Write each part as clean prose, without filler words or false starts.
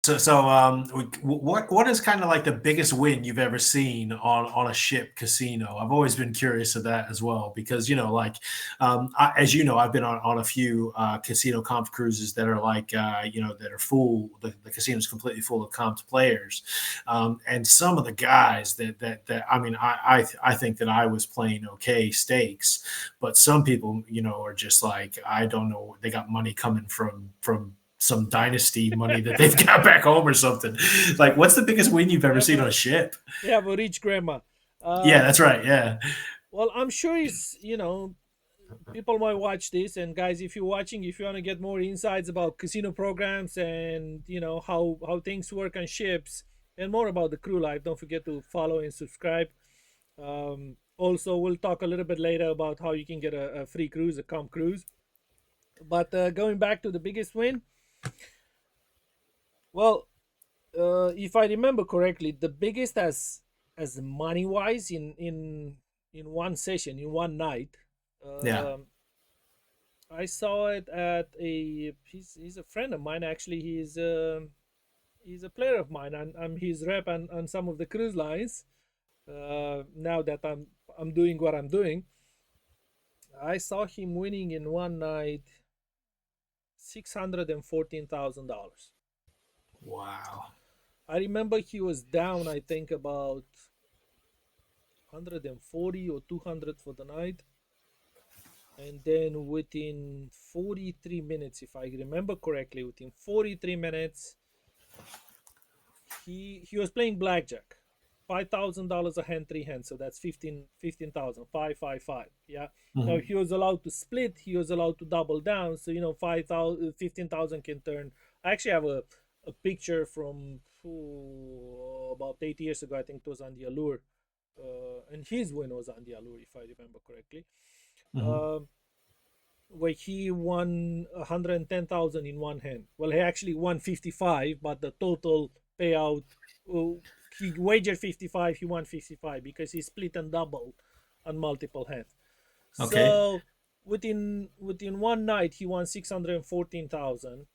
What is kind of like the biggest win you've ever seen on a ship casino? I've always been curious of that as well because as you know, I've been on a few casino comp cruises that are that are full. The casino is completely full of comped players, and some of the guys that I mean, I think that I was playing okay stakes, but some people are just like I don't know, they got money coming from some dynasty money that they've got back home or something. Like, what's the biggest win you've They ever have seen on a a ship? they have a rich grandma. Yeah, Uh, that's right. Yeah. well, I'm sure it's people might watch this, and guys, if you're watching, if you want to get more insights about casino programs and how things work on ships and more about the crew life, don't forget to follow and subscribe. Also, we'll talk a little bit later about how you can get a free cruise, a comp cruise. But going back to the biggest win, well, if I remember correctly, the biggest as money wise in one session, in one night, Yeah. um, I saw it at a he's a friend of mine actually. He's a player of mine, and I'm his rep on some of the cruise lines. Now that I'm doing what I'm doing, I saw him winning in one night $614,000. Wow. I remember he was down, I think about 140 or 200 for the night, and then within 43 minutes, if I remember correctly, within 43 minutes, he was playing blackjack. $5,000 a hand, three hands, so that's 15,000, 555. Yeah. Now Mhm. he was allowed to split, he was allowed to double down, so 5,000, 15,000 can turn. I actually have a picture from about 8 years ago. I think it was on the Allure, and his win was on the Allure, if I remember correctly. Mhm. Um, where he won 110,000 in one hand. Well, he actually won 55, but the total payout, he wagered 55, he won 55 because he split and doubled on multiple hands. Okay. So within one night, he won 614,000.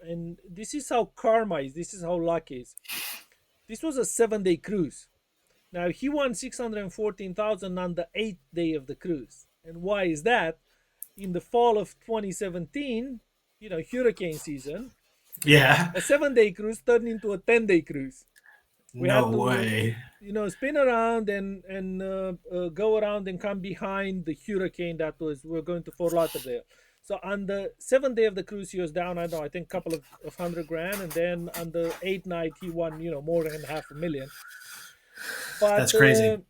And this is how karma is. This is how luck is. This was a 7-day cruise. Now he won 614,000 on the eighth day of the cruise. And why is that? In the fall of 2017, hurricane season, Yeah. a 7-day cruise turned into a 10-day cruise. We had No to, way. spin around and go around and come behind the hurricane that we're going to Fort Lauderdale. So on the 7th day of the cruise, he was down, I don't know, I think a couple of 100 grand. And then on the eighth night, he won, more than half a million. But That's crazy.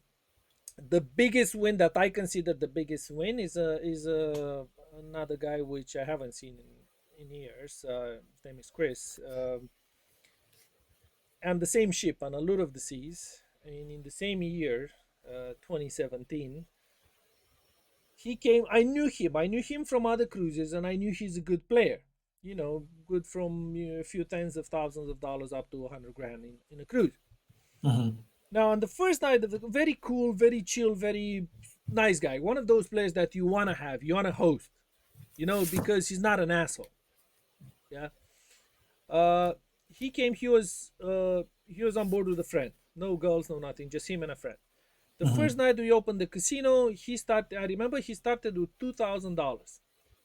the biggest win that I consider the biggest win is another guy which I haven't seen in years. His name is Chris, and the same ship on Allure of the Seas, and in the same year, 2017, he came. I knew him. I knew him from other cruises, and I knew he's a good player. Good from a few tens of thousands of dollars up to 100 grand in a cruise. Mhm. Now, on the first night, of the very cool, very chill, very nice guy. One of those players that you want to have, you want to host, because he's not an asshole. Yeah. Uh, he came. He was on board with a friend. No girls, no nothing. Just him and a friend. The first Mhm. night we opened the casino, he started. I remember he started with $2,000.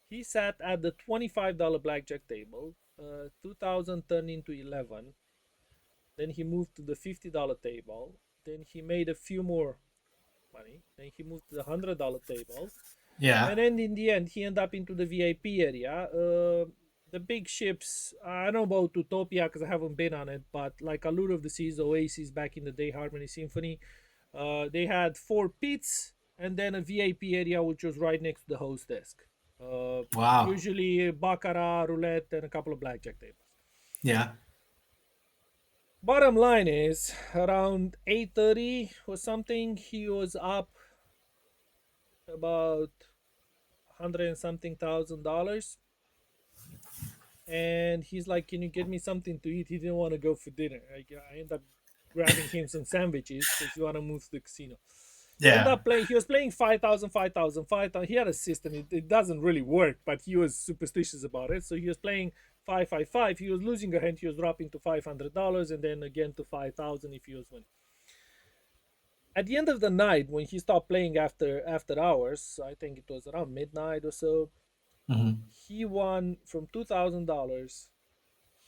He sat at the $25 blackjack table. 2,000 turned into 11. Then he moved to the $50 table. Then he made a few more money. Then he moved to the $100 table, Yeah. and then in the end, he ended up into the VIP area. The big ships. I don't know about Utopia because I haven't been on it, but like Allure of the Seas, Oasis back in the day, Harmony Symphony, they had four pits and then a VIP area which was right next to the host desk. Uh, Wow. Usually baccarat, roulette, and a couple of blackjack tables. Yeah. Bottom line is around 8:30 or something, he was up about 100 and something $1,000, and he's like, "Can you get me something to eat?" He didn't want to go for dinner. I end up grabbing him some sandwiches because he want to move to the casino. He ended Yeah. up playing. He was playing 5,000, 5,000, 5,000. He had a system. It doesn't really work, but he was superstitious about it. So he was playing 555, he was losing a hand, he was dropping to $500, and then again to 5,000 if he was winning. At the end of the night, when he stopped playing after hours, I think it was around midnight or so, Mhm. he won from $2,000.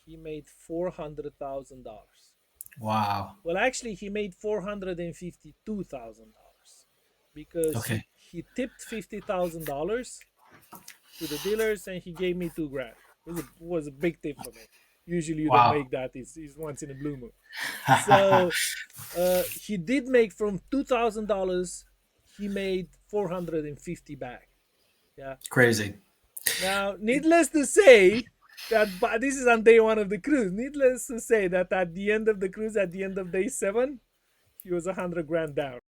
He made $400,000. Wow. Well, actually, he made $452,000 because Okay. he tipped $50,000 to the dealers, and he gave me 2 grand. It was a big tip for me. Usually, you don't Wow. make that. It's once in a blue moon. So he did make from $2,000. He made 450 back. Yeah. Crazy. Now, needless to say, that but this is on day one of the cruise. Needless to say that at the end of the cruise, at the end of day 7, he was 100 grand down.